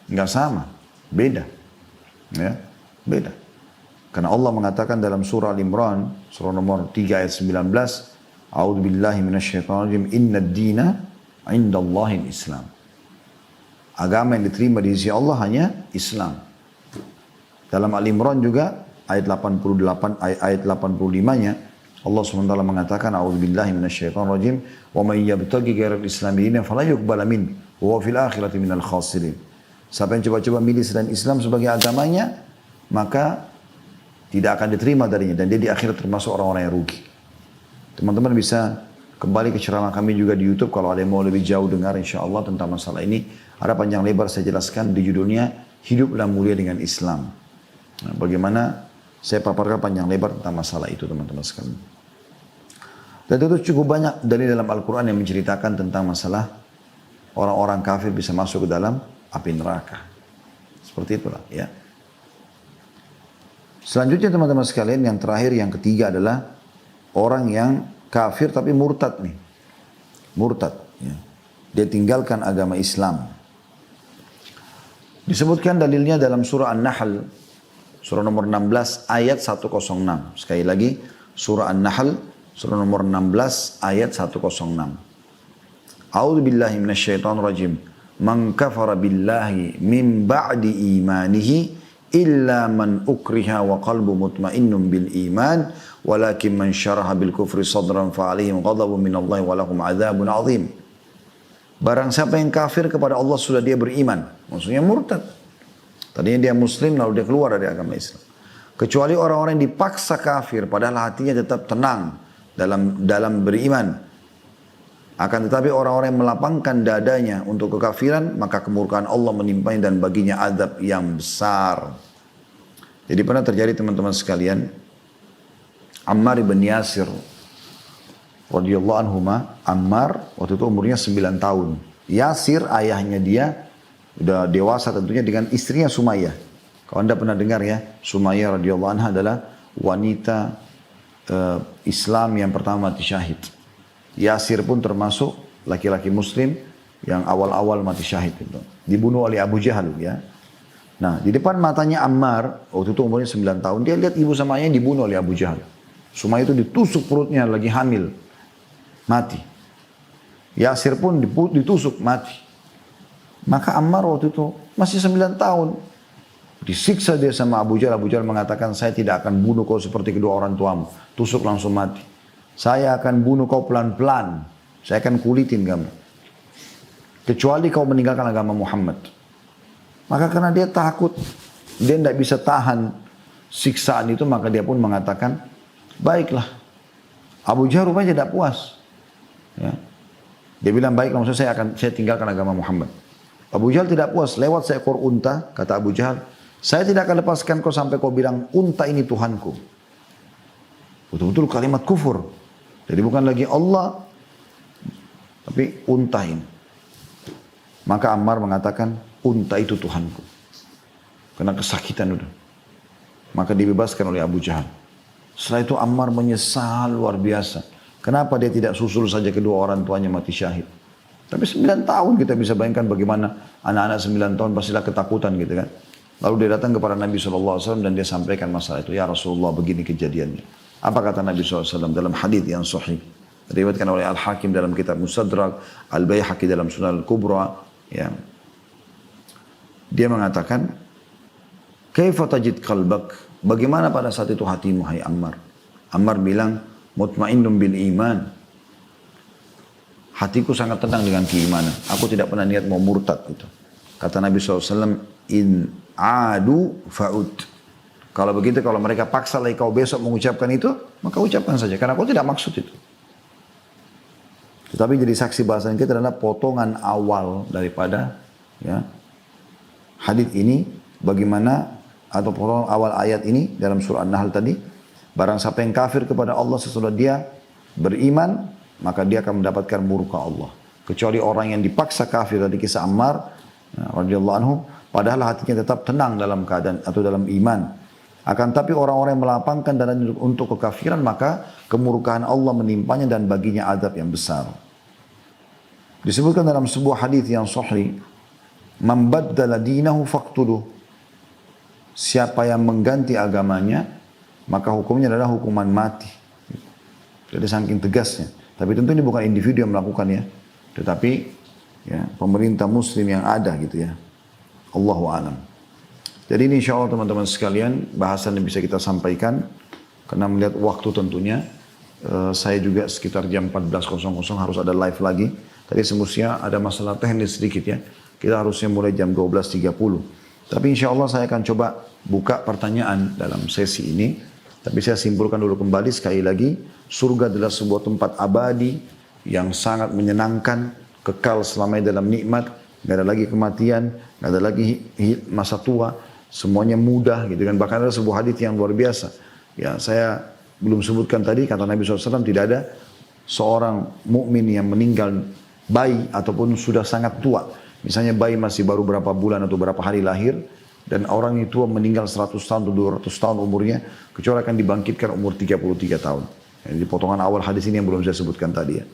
Enggak sama. Beda. Ya, beda. Karena Allah mengatakan dalam surah Al-Imran, surah nomor 3 ayat 19, A'udzubillahi minasyaitonirrajim, innad dina indallahil Islam. Agama yang diterima di sisi Allah hanya Islam. Dalam Al-Imran juga ayat 88 ayat 85-nya Allah SWT mengatakan a'udzubillahi minasyaitonirrajim wa may yabtaghi ghairal islami dinan fala yuqbala min wa fil akhirati minal khasirin. Siapa yang coba-coba milih selain Islam sebagai agamanya, maka tidak akan diterima darinya dan dia di akhirat termasuk orang-orang yang rugi. Teman-teman bisa kembali ke ceramah kami juga di YouTube kalau ada yang mau lebih jauh dengar insyaallah tentang masalah ini. Ada panjang lebar saya jelaskan di judulnya Hiduplah Mulia dengan Islam. Nah, bagaimana saya paparkan panjang lebar tentang masalah itu teman-teman sekalian. Dan itu cukup banyak dari dalam Al-Quran yang menceritakan tentang masalah orang-orang kafir bisa masuk ke dalam api neraka. Seperti itulah ya. Selanjutnya teman-teman sekalian yang terakhir yang ketiga adalah orang yang kafir tapi murtad nih. Murtad. Ya. Dia tinggalkan agama Islam. Disebutkan dalilnya dalam surah An-Nahl. Surah nomor 16 ayat 106. Sekali lagi surah An-Nahl surah nomor 16 ayat 106. A'udzubillahi minasyaitonirrajim. Man kafara billahi min ba'di imanihi illa man ukriha wa qalbu mutmainnun bil iman walakin man syaraha bil kufri sadran fa alaihim ghadabun minallahi wa lahum adzabun azim. Barang siapa yang kafir kepada Allah sudah dia beriman. Maksudnya murtad. Tadinya dia muslim lalu dia keluar dari agama Islam. Kecuali orang-orang yang dipaksa kafir padahal hatinya tetap tenang dalam beriman. Akan tetapi orang-orang yang melapangkan dadanya untuk kekafiran maka kemurkaan Allah menimpanya dan baginya azab yang besar. Jadi pernah terjadi teman-teman sekalian, Ammar ibn Yasir radhiyallahu anhuma, Ammar waktu itu umurnya 9 tahun. Yasir ayahnya dia udah dewasa tentunya dengan istrinya Sumayyah. Kalau anda pernah dengar ya, Sumayyah radhiyallahu anha adalah wanita Islam yang pertama mati syahid. Yasir pun termasuk laki-laki muslim yang awal-awal mati syahid itu. Dibunuh oleh Abu Jahal ya. Nah di depan matanya Ammar, waktu itu umurnya 9 tahun, dia lihat ibu sama ayahnya dibunuh oleh Abu Jahal. Sumayyah itu ditusuk perutnya lagi hamil. Mati. Yasir pun ditusuk mati. Maka Ammar waktu itu masih 9 tahun. Disiksa dia sama Abu Jahal. Abu Jahal mengatakan, saya tidak akan bunuh kau seperti kedua orang tuamu. Tusuk langsung mati. Saya akan bunuh kau pelan-pelan. Saya akan kulitin kamu. Kecuali kau meninggalkan agama Muhammad. Maka karena dia takut, dia tidak bisa tahan siksaan itu, maka dia pun mengatakan, baiklah. Abu Jahal rupanya tidak puas. Ya. Dia bilang, baiklah maksudnya saya tinggalkan agama Muhammad. Abu Jahal tidak puas, lewat seekor unta, kata Abu Jahal, saya tidak akan lepaskan kau sampai kau bilang, unta ini Tuhanku. Betul-betul kalimat kufur. Jadi bukan lagi Allah, tapi unta ini. Maka Ammar mengatakan, unta itu Tuhanku. Karena kesakitan udah. Maka dibebaskan oleh Abu Jahal. Setelah itu Ammar menyesal luar biasa. Kenapa dia tidak susul saja kedua orang tuanya mati syahid. Tapi 9 tahun kita bisa bayangkan bagaimana anak-anak 9 tahun pastilah ketakutan gitu kan. Lalu dia datang kepada Nabi SAW dan dia sampaikan masalah itu. Ya Rasulullah, begini kejadiannya. Apa kata Nabi SAW dalam hadis yang sahih? Diriwayatkan oleh Al-Hakim dalam kitab Mustadrak, Al-Baihaqi dalam Sunan Al-Kubra. Ya. Dia mengatakan, Kaifa tajid qalbak? Bagaimana pada saat itu hatimu, hai Ammar? Ammar bilang, mutmainnun bil iman. Hatiku sangat tenang dengan keimanan. Aku tidak pernah niat mau murtad gitu. Kata Nabi SAW, in adu fa'ud. Kalau begitu, kalau mereka paksa lagi kau besok mengucapkan itu, maka ucapkan saja. Karena aku tidak maksud itu. Tetapi jadi saksi bahasan kita adalah potongan awal daripada ya, hadis ini. Bagaimana, atau potongan awal ayat ini dalam surah An-Nahl tadi. Barang siapa yang kafir kepada Allah sesudah dia beriman, maka dia akan mendapatkan murka Allah. Kecuali orang yang dipaksa kafir, tadi kisah Ammar radhiyallahu anhu, padahal hatinya tetap tenang dalam keadaan atau dalam iman. Akan tapi orang-orang yang melapangkan dada untuk kekafiran, maka kemurkaan Allah menimpanya dan baginya adab yang besar. Disebutkan dalam sebuah hadis yang sahih, "Man baddala dinahu faqtuluh." Siapa yang mengganti agamanya, maka hukumnya adalah hukuman mati. Jadi saking tegasnya. Tapi tentu ini bukan individu yang melakukannya, tetapi ya, pemerintah muslim yang ada gitu ya. Allahu a'lam. Jadi ini insya Allah teman-teman sekalian bahasan yang bisa kita sampaikan. Karena melihat waktu tentunya, saya juga sekitar jam 14.00 harus ada live lagi. Tadi semestinya ada masalah teknis sedikit ya. Kita harusnya mulai jam 12.30. Tapi insya Allah saya akan coba buka pertanyaan dalam sesi ini. Tapi saya simpulkan dulu kembali sekali lagi. Surga adalah sebuah tempat abadi yang sangat menyenangkan. Kekal selamanya dalam nikmat. Gak ada lagi kematian. Gak ada lagi masa tua. Semuanya mudah gitu kan. Bahkan ada sebuah hadis yang luar biasa. Ya saya belum sebutkan tadi. Kata Nabi SAW tidak ada seorang mukmin yang meninggal bayi ataupun sudah sangat tua. Misalnya bayi masih baru berapa bulan atau berapa hari lahir. Dan orang itu meninggal 100 tahun atau 200 tahun umurnya. Kecuali akan dibangkitkan umur 33 tahun. Jadi potongan awal hadis ini yang belum saya sebutkan tadi ya.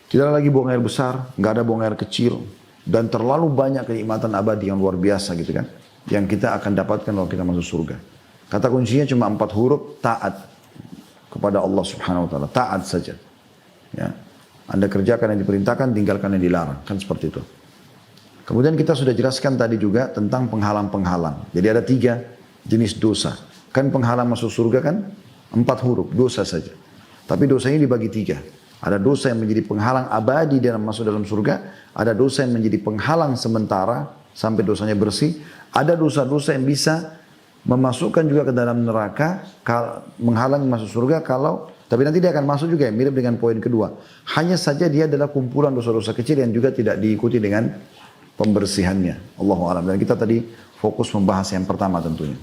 Tidak ada lagi buang air besar. Nggak ada buang air kecil. Dan terlalu banyak kenikmatan abadi yang luar biasa gitu kan. Yang kita akan dapatkan kalau kita masuk surga. Kata kuncinya cuma 4 huruf, taat kepada Allah Subhanahu wa taala. Taat saja. Ya. Anda kerjakan yang diperintahkan, tinggalkan yang dilarang. Kan seperti itu. Kemudian kita sudah jelaskan tadi juga tentang penghalang-penghalang. Jadi ada 3 jenis dosa. Kan penghalang masuk surga kan 4 huruf, dosa saja. Tapi dosa ini dibagi 3. Ada dosa yang menjadi penghalang abadi dalam masuk dalam surga. Ada dosa yang menjadi penghalang sementara sampai dosanya bersih. Ada dosa-dosa yang bisa memasukkan juga ke dalam neraka, menghalangi masuk surga tapi nanti dia akan masuk juga, mirip dengan poin kedua. Hanya saja dia adalah kumpulan dosa-dosa kecil yang juga tidak diikuti dengan pembersihannya. Allahu a'lam. Dan kita tadi fokus membahas yang pertama tentunya.